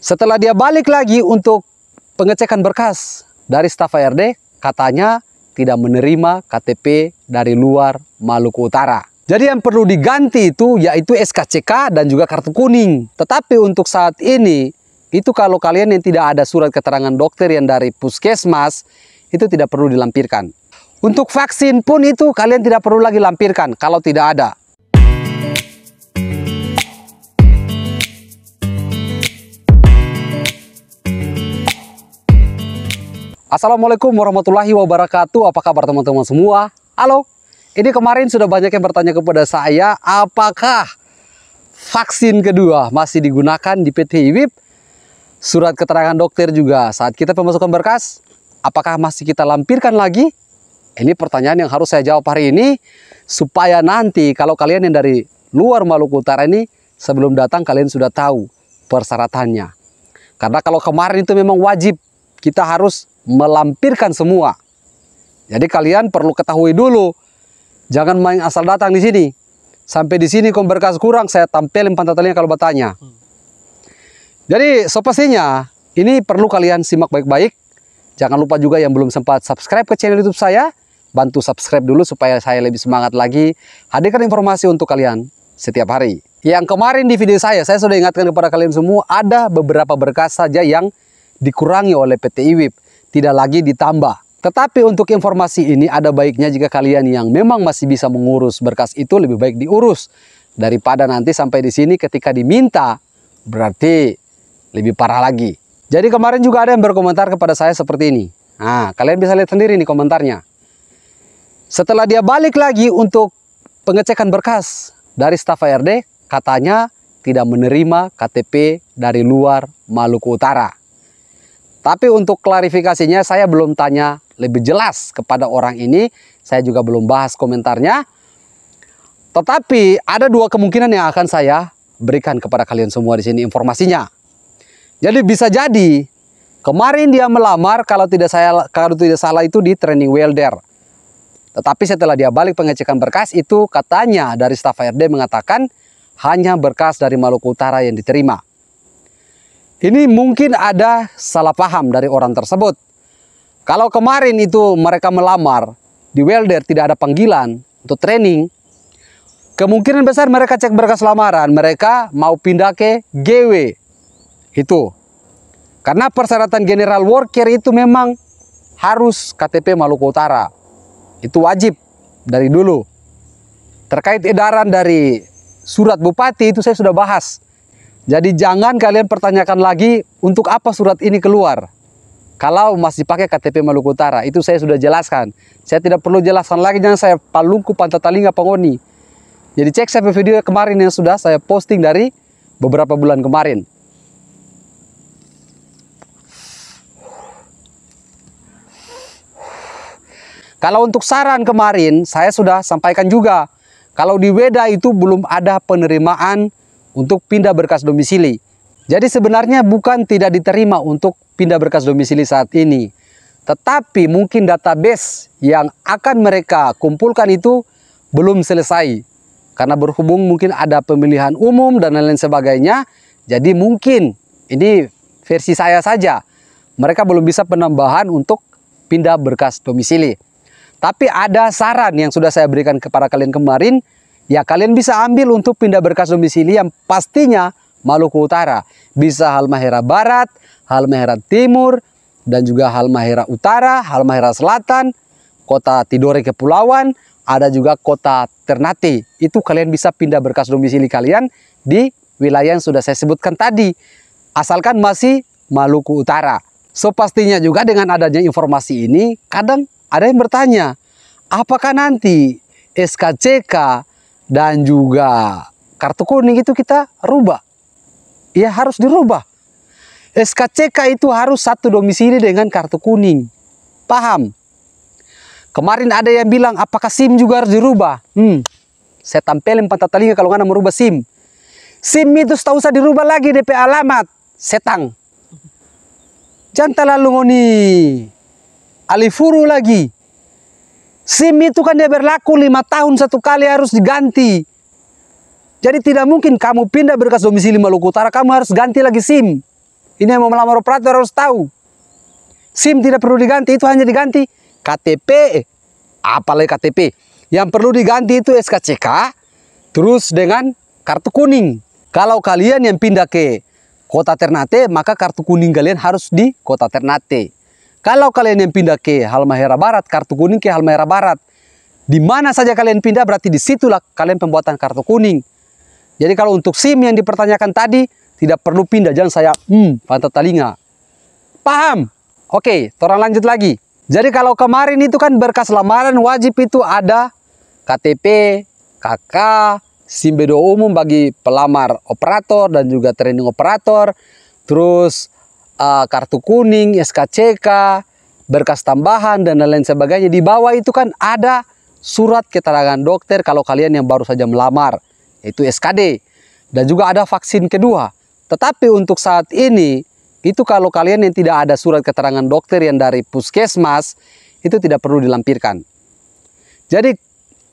Setelah dia balik lagi untuk pengecekan berkas dari staf HRD, katanya tidak menerima KTP dari luar Maluku Utara. Jadi yang perlu diganti itu yaitu SKCK dan juga kartu kuning. Tetapi untuk saat ini, itu kalau kalian yang tidak ada surat keterangan dokter yang dari puskesmas, itu tidak perlu dilampirkan. Untuk vaksin pun itu kalian tidak perlu lagi lampirkan kalau tidak ada. Assalamualaikum warahmatullahi wabarakatuh. Apa kabar teman-teman semua? Halo. Ini kemarin sudah banyak yang bertanya kepada saya, apakah vaksin kedua masih digunakan di PT IWIP? Surat keterangan dokter juga saat kita pemasukan berkas, apakah masih kita lampirkan lagi? Ini pertanyaan yang harus saya jawab hari ini, supaya nanti kalau kalian yang dari luar Maluku Utara ini, sebelum datang kalian sudah tahu persyaratannya. Karena kalau kemarin itu memang wajib, kita harus melampirkan semua. Jadi kalian perlu ketahui dulu, jangan main asal datang di sini. Sampai di sini kalau berkas kurang, saya tampilin pantatnya kalau bertanya. Jadi pastinya ini perlu kalian simak baik-baik. Jangan lupa juga yang belum sempat subscribe ke channel YouTube saya, bantu subscribe dulu supaya saya lebih semangat lagi hadirkan informasi untuk kalian setiap hari. Yang kemarin di video saya sudah ingatkan kepada kalian semua, ada beberapa berkas saja yang dikurangi oleh PT IWIP, tidak lagi ditambah. Tetapi untuk informasi ini ada baiknya jika kalian yang memang masih bisa mengurus berkas itu lebih baik diurus daripada nanti sampai di sini ketika diminta berarti lebih parah lagi. Jadi kemarin juga ada yang berkomentar kepada saya seperti ini. Nah, kalian bisa lihat sendiri nih komentarnya. Setelah dia balik lagi untuk pengecekan berkas dari staf HRD, katanya tidak menerima KTP dari luar Maluku Utara. Tapi untuk klarifikasinya saya belum tanya lebih jelas kepada orang ini. Saya juga belum bahas komentarnya. Tetapi ada dua kemungkinan yang akan saya berikan kepada kalian semua di sini informasinya. Jadi bisa jadi kemarin dia melamar kalau tidak salah itu di training welder. Tetapi setelah dia balik pengecekan berkas itu katanya dari staf HRD mengatakan hanya berkas dari Maluku Utara yang diterima. Ini mungkin ada salah paham dari orang tersebut. Kalau kemarin itu mereka melamar di welder tidak ada panggilan untuk training, kemungkinan besar mereka cek berkas lamaran, mereka mau pindah ke GW. Itu. Karena persyaratan general worker itu memang harus KTP Maluku Utara. Itu wajib dari dulu. Terkait edaran dari surat bupati itu saya sudah bahas. Jadi jangan kalian pertanyakan lagi untuk apa surat ini keluar. Kalau masih pakai KTP Maluku Utara, itu saya sudah jelaskan. Saya tidak perlu jelaskan lagi, jangan saya palungku pantat talinga pengoni. Jadi cek saya video kemarin yang sudah saya posting dari beberapa bulan kemarin. Kalau untuk saran kemarin, saya sudah sampaikan juga. Kalau di Weda itu belum ada penerimaan untuk pindah berkas domisili. Jadi sebenarnya bukan tidak diterima untuk pindah berkas domisili saat ini. Tetapi mungkin database yang akan mereka kumpulkan itu belum selesai. Karena berhubung mungkin ada pemilihan umum dan lain-lain sebagainya. Jadi mungkin, ini versi saya saja, mereka belum bisa penambahan untuk pindah berkas domisili. Tapi ada saran yang sudah saya berikan kepada kalian kemarin, ya kalian bisa ambil untuk pindah berkas domisili yang pastinya Maluku Utara. Bisa Halmahera Barat, Halmahera Timur, dan juga Halmahera Utara, Halmahera Selatan, Kota Tidore Kepulauan, ada juga Kota Ternate. Itu kalian bisa pindah berkas domisili kalian di wilayah yang sudah saya sebutkan tadi. Asalkan masih Maluku Utara. So pastinya juga dengan adanya informasi ini, kadang ada yang bertanya, apakah nanti SKCK dan juga kartu kuning itu kita rubah? Ya harus dirubah. SKCK itu harus satu domisili dengan kartu kuning. Paham? Kemarin ada yang bilang, apakah SIM juga harus dirubah? Saya tampilin pantat telinga kalau nggak merubah SIM. SIM itu tak usah dirubah lagi DP alamat. Setang. Jangan terlalu ngoni alifuru lagi. SIM itu kan dia berlaku 5 tahun satu kali harus diganti. Jadi tidak mungkin kamu pindah berkas domisili Maluku Utara, kamu harus ganti lagi SIM. Ini yang mau melamar operator harus tahu. SIM tidak perlu diganti, itu hanya diganti KTP. Apalagi KTP. Yang perlu diganti itu SKCK, terus dengan kartu kuning. Kalau kalian yang pindah ke kota Ternate, maka kartu kuning kalian harus di kota Ternate. Kalau kalian yang pindah ke Halmahera Barat, kartu kuning ke Halmahera Barat. Di mana saja kalian pindah, berarti disitulah kalian pembuatan kartu kuning. Jadi kalau untuk SIM yang dipertanyakan tadi, tidak perlu pindah, jangan saya pantat telinga. Paham? Oke, orang lanjut lagi. Jadi kalau kemarin itu kan berkas lamaran wajib itu ada KTP, KK, SIM B2 umum bagi pelamar operator dan juga training operator, terus kartu kuning, SKCK, berkas tambahan dan lain sebagainya. Di bawah itu kan ada surat keterangan dokter kalau kalian yang baru saja melamar, yaitu SKD, dan juga ada vaksin kedua. Tetapi untuk saat ini, itu kalau kalian yang tidak ada surat keterangan dokter yang dari puskesmas, itu tidak perlu dilampirkan. Jadi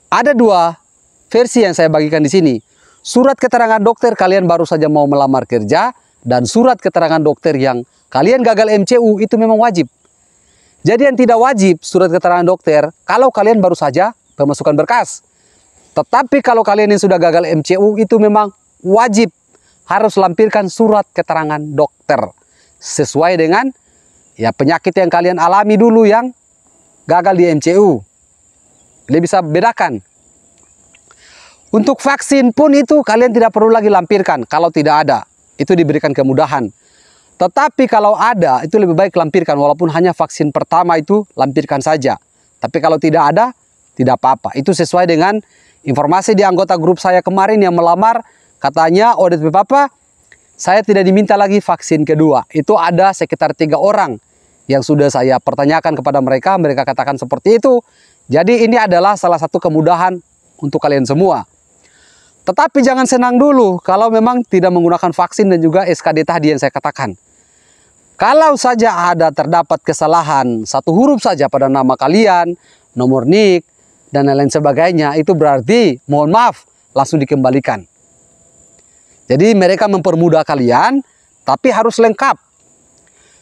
ada dua versi yang saya bagikan di sini. Surat keterangan dokter kalian baru saja mau melamar kerja, dan surat keterangan dokter yang kalian gagal MCU itu memang wajib. Jadi yang tidak wajib surat keterangan dokter kalau kalian baru saja pemasukan berkas. Tetapi kalau kalian yang sudah gagal MCU itu memang wajib harus lampirkan surat keterangan dokter sesuai dengan ya penyakit yang kalian alami dulu yang gagal di MCU. Dia bisa bedakan. Untuk vaksin pun itu kalian tidak perlu lagi lampirkan kalau tidak ada. Itu diberikan kemudahan. Tetapi kalau ada, itu lebih baik lampirkan. Walaupun hanya vaksin pertama itu lampirkan saja. Tapi kalau tidak ada, tidak apa-apa. Itu sesuai dengan informasi di anggota grup saya kemarin yang melamar. Katanya, Odet Papa, saya tidak diminta lagi vaksin kedua. Itu ada sekitar 3 orang yang sudah saya pertanyakan kepada mereka. Mereka katakan seperti itu. Jadi ini adalah salah satu kemudahan untuk kalian semua. Tetapi jangan senang dulu kalau memang tidak menggunakan vaksin dan juga SKD tadi yang saya katakan. Kalau saja ada terdapat kesalahan satu huruf saja pada nama kalian, nomor NIK, dan lain-lain sebagainya, itu berarti mohon maaf langsung dikembalikan. Jadi mereka mempermudah kalian, tapi harus lengkap.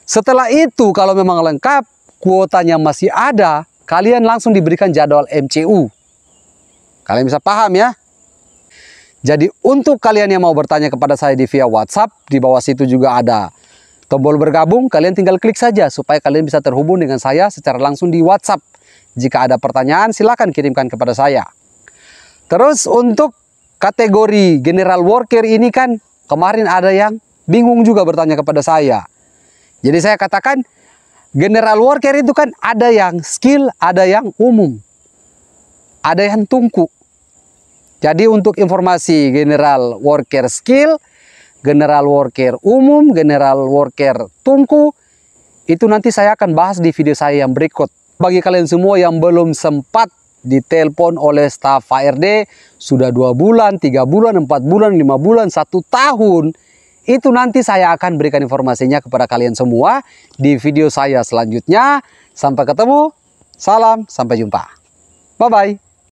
Setelah itu kalau memang lengkap, kuotanya masih ada, kalian langsung diberikan jadwal MCU. Kalian bisa paham ya? Jadi untuk kalian yang mau bertanya kepada saya di via WhatsApp, di bawah situ juga ada tombol bergabung, kalian tinggal klik saja supaya kalian bisa terhubung dengan saya secara langsung di WhatsApp. Jika ada pertanyaan, silakan kirimkan kepada saya. Terus untuk kategori general worker ini kan kemarin ada yang bingung juga bertanya kepada saya. Jadi saya katakan general worker itu kan ada yang skill, ada yang umum, ada yang tungku. Jadi untuk informasi general worker skill, general worker umum, general worker tungku, itu nanti saya akan bahas di video saya yang berikut. Bagi kalian semua yang belum sempat ditelepon oleh staf HRD sudah 2 bulan, 3 bulan, 4 bulan, 5 bulan, 1 tahun, itu nanti saya akan berikan informasinya kepada kalian semua di video saya selanjutnya. Sampai ketemu, salam, sampai jumpa. Bye-bye.